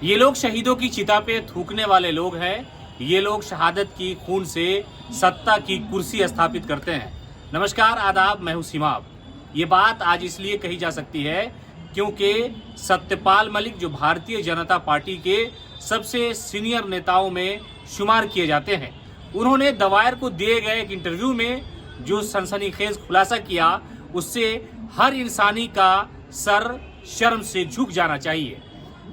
ये लोग शहीदों की चिता पे थूकने वाले लोग हैं। ये लोग शहादत की खून से सत्ता की कुर्सी स्थापित करते हैं। नमस्कार, आदाब, मैं हूं सिमाब। ये बात आज इसलिए कही जा सकती है क्योंकि सत्यपाल मलिक जो भारतीय जनता पार्टी के सबसे सीनियर नेताओं में शुमार किए जाते हैं, उन्होंने द वायर को दिए गए एक इंटरव्यू में जो सनसनीखेज खुलासा किया, उससे हर इंसानी का सर शर्म से झुक जाना चाहिए।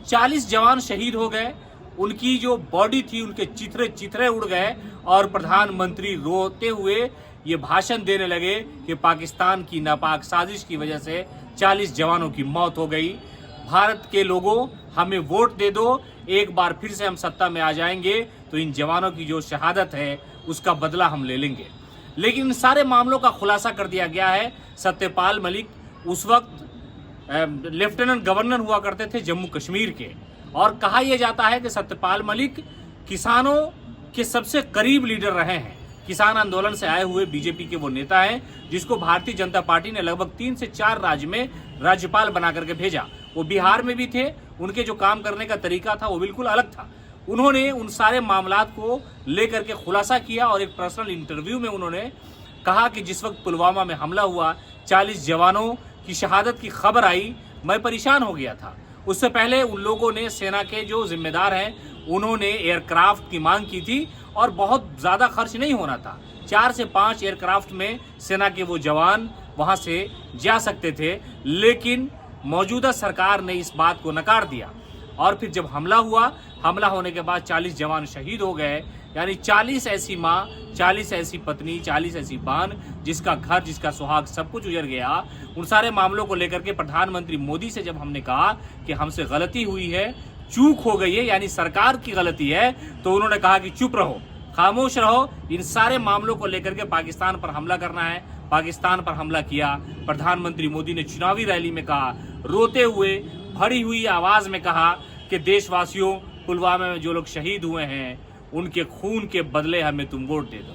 40 जवान शहीद हो गए, उनकी जो बॉडी थी उनके चिथरे उड़ गए और प्रधानमंत्री रोते हुए ये भाषण देने लगे कि पाकिस्तान की नापाक साजिश की वजह से 40 जवानों की मौत हो गई। भारत के लोगों, हमें वोट दे दो, एक बार फिर से हम सत्ता में आ जाएंगे तो इन जवानों की जो शहादत है उसका बदला हम ले लेंगे। लेकिन इन सारे मामलों का खुलासा कर दिया गया है। सत्यपाल मलिक उस वक्त लेफ्टिनेंट गवर्नर हुआ करते थे जम्मू कश्मीर के, और कहा यह जाता है कि सत्यपाल मलिक किसानों के सबसे करीब लीडर रहे हैं। किसान आंदोलन से आए हुए बीजेपी के वो नेता हैं जिसको भारतीय जनता पार्टी ने लगभग 3 से 4 राज्य में राज्यपाल बना करके भेजा। वो बिहार में भी थे, उनके जो काम करने का तरीका था वो बिल्कुल अलग था। उन्होंने उन सारे मामलात को लेकर के खुलासा किया और एक पर्सनल इंटरव्यू में उन्होंने कहा कि जिस वक्त पुलवामा में हमला हुआ, 40 जवानों की शहादत की खबर आई, मैं परेशान हो गया था। उससे पहले उन लोगों ने, सेना के जो जिम्मेदार हैं, उन्होंने एयरक्राफ्ट की मांग की थी और बहुत ज़्यादा खर्च नहीं होना था। 4 से 5 एयरक्राफ्ट में सेना के वो जवान वहाँ से जा सकते थे, लेकिन मौजूदा सरकार ने इस बात को नकार दिया। और फिर जब हमला हुआ, हमला होने के बाद 40 जवान शहीद हो गए। यानी 40 ऐसी माँ, 40 ऐसी पत्नी, 40 ऐसी बहन जिसका घर, जिसका सुहाग सब कुछ उजड़ गया। उन सारे मामलों को लेकर के प्रधानमंत्री मोदी से जब हमने कहा कि हमसे गलती हुई है, चूक हो गई है, यानी सरकार की गलती है, तो उन्होंने कहा कि चुप रहो, खामोश रहो। इन सारे मामलों को लेकर के पाकिस्तान पर हमला करना है, पाकिस्तान पर हमला किया। प्रधानमंत्री मोदी ने चुनावी रैली में कहा, रोते हुए, भरी हुई आवाज में कहा कि देशवासियों, पुलवामा में जो लोग शहीद हुए हैं उनके खून के बदले हमें तुम वोट दे दो।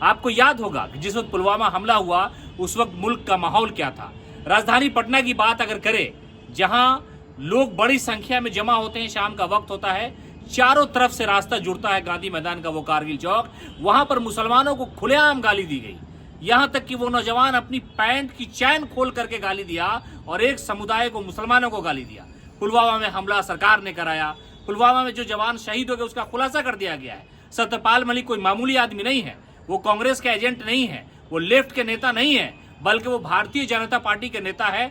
आपको याद होगा कि जिस वक्त पुलवामा हमला हुआ उस वक्त मुल्क का माहौल क्या था। राजधानी पटना की बात अगर करें, जहां लोग बड़ी संख्या में जमा होते हैं, शाम का वक्त होता है, चारों तरफ से रास्ता जुड़ता है गांधी मैदान का वो कारगिल चौक, वहां पर मुसलमानों को खुलेआम गाली दी गई। यहां तक कि वो नौजवान अपनी पैंट की चैन खोल करके गाली दिया और एक समुदाय को, मुसलमानों को गाली दिया। पुलवामा में हमला सरकार ने कराया। पुलवामा में जो जवान शहीद हो गए उसका खुलासा कर दिया गया है। सत्यपाल मलिक कोई मामूली आदमी नहीं है, वो कांग्रेस के एजेंट नहीं है, वो लेफ्ट के नेता नहीं है, बल्कि वो भारतीय जनता पार्टी के नेता है,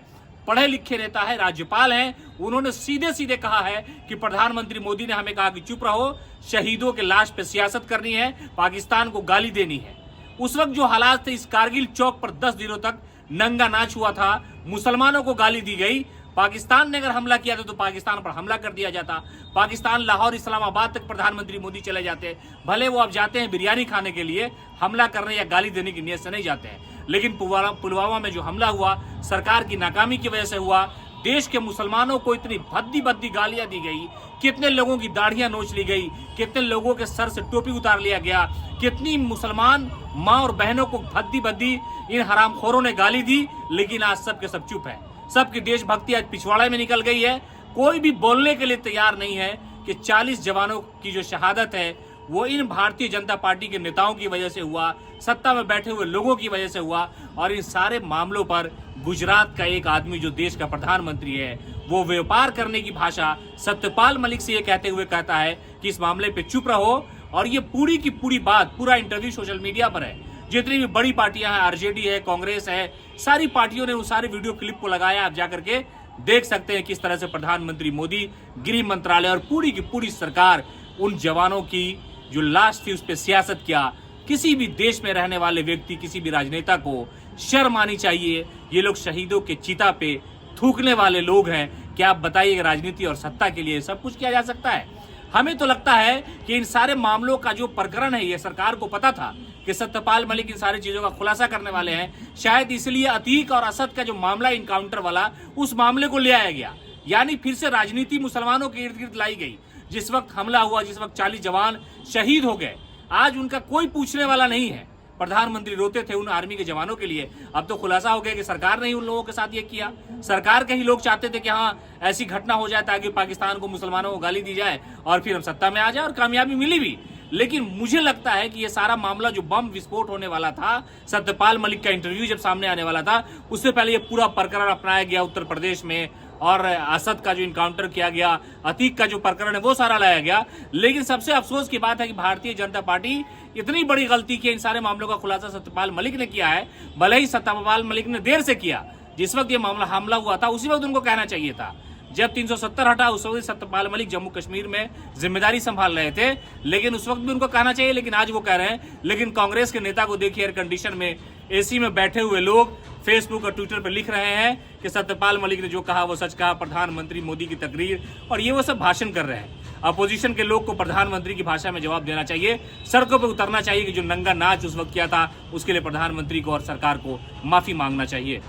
पढ़े लिखे नेता है, राज्यपाल हैं। उन्होंने सीधे सीधे कहा है कि प्रधानमंत्री मोदी ने हमें कहा कि चुप रहो, शहीदों के लाश पे सियासत करनी है, पाकिस्तान को गाली देनी है। उस वक्त जो हालात थे, इस कारगिल चौक पर 10 दिनों तक नंगा नाच हुआ था, मुसलमानों को गाली दी गई। पाकिस्तान ने अगर हमला किया था तो पाकिस्तान पर हमला कर दिया जाता। पाकिस्तान, लाहौर, इस्लामाबाद तक प्रधानमंत्री मोदी चले जाते। भले वो अब जाते हैं बिरयानी खाने के लिए, हमला करने या गाली देने की नीयत से नहीं जाते हैं। लेकिन पुलवामा में जो हमला हुआ, सरकार की नाकामी की वजह से हुआ। देश के मुसलमानों को इतनी भद्दी गालियां दी गई, कितने लोगों की दाढ़ियां नोच ली गई, कितने लोगों के सर से टोपी उतार लिया गया, कितनी मुसलमान माँ और बहनों को भद्दी इन हरामखोरों ने गाली दी। लेकिन आज सब के सब चुप है। सबकी देशभक्ति आज पिछवाड़े में निकल गई है। कोई भी बोलने के लिए तैयार नहीं है कि 40 जवानों की जो शहादत है वो इन भारतीय जनता पार्टी के नेताओं की वजह से हुआ, सत्ता में बैठे हुए लोगों की वजह से हुआ। और इन सारे मामलों पर गुजरात का एक आदमी जो देश का प्रधानमंत्री है, वो व्यापार करने की भाषा सत्यपाल मलिक से ये कहते हुए कहता है कि इस मामले पे चुप रहो। और ये पूरी की पूरी बात, पूरा इंटरव्यू सोशल मीडिया पर है। जितनी भी बड़ी पार्टियां हैं, आरजेडी है, कांग्रेस है, सारी पार्टियों ने उस सारे वीडियो क्लिप को लगाया। आप जाकर के देख सकते हैं किस तरह से प्रधानमंत्री मोदी, गृह मंत्रालय और पूरी की पूरी सरकार उन जवानों की जो लाश थी उस पर सियासत किया। किसी भी देश में रहने वाले व्यक्ति, किसी भी राजनेता को शर्म आनी चाहिए। ये लोग शहीदों के चिता पे थूकने वाले लोग हैं। क्या आप बताइए, राजनीति और सत्ता के लिए सब कुछ किया जा सकता है? हमें तो लगता है कि इन सारे मामलों का जो प्रकरण है, ये सरकार को पता था कि सत्यपाल मलिक इन सारी चीजों का खुलासा करने वाले हैं। शायद इसलिए अतीक और असद का जो मामला, इनकाउंटर वाला, उस मामले को ले आया गया। यानी फिर से राजनीति मुसलमानों के इर्द गिर्द लाई गई। जिस वक्त हमला हुआ, जिस वक्त 40 जवान शहीद हो गए, आज उनका कोई पूछने वाला नहीं है। प्रधानमंत्री रोते थे उन आर्मी के जवानों के लिए। अब तो खुलासा हो गया कि सरकार ने ही उन लोगों के साथ ये किया। सरकार के ही लोग चाहते थे कि हाँ ऐसी घटना हो जाए ताकि पाकिस्तान को, मुसलमानों को गाली दी जाए और फिर हम सत्ता में आ जाए, और कामयाबी मिली भी। लेकिन मुझे लगता है कि ये सारा मामला जो बम विस्फोट होने वाला था, सत्यपाल मलिक का इंटरव्यू जब सामने आने वाला था, उससे पहले ये पूरा प्रकरण अपनाया गया उत्तर प्रदेश में, और असद का जो इनकाउंटर किया गया, अतीक का जो प्रकरण है वो सारा लाया गया। लेकिन सबसे अफसोस की बात है कि भारतीय जनता पार्टी इतनी बड़ी गलती की इन सारे मामलों का खुलासा सत्यपाल मलिक ने किया है। भले ही सत्यपाल मलिक ने देर से किया, जिस वक्त ये मामला हमला हुआ था उसी वक्त उनको कहना चाहिए था। जब 370 हटा उस वक्त सत्यपाल मलिक जम्मू कश्मीर में जिम्मेदारी संभाल रहे थे, लेकिन उस वक्त भी उनको कहना चाहिए। लेकिन आज वो कह रहे हैं। लेकिन कांग्रेस के नेता को देखिए, एयर कंडीशन में, एसी में बैठे हुए लोग फेसबुक और ट्विटर पर लिख रहे हैं कि सत्यपाल मलिक ने जो कहा वो सच कहा, प्रधानमंत्री मोदी की तकरीर, और ये वो सब भाषण कर रहे हैं। अपोजिशन के लोग को प्रधानमंत्री की भाषा में जवाब देना चाहिए, सड़कों पर उतरना चाहिए कि जो नंगा नाच उस वक्त किया था उसके लिए प्रधानमंत्री को और सरकार को माफी मांगना चाहिए।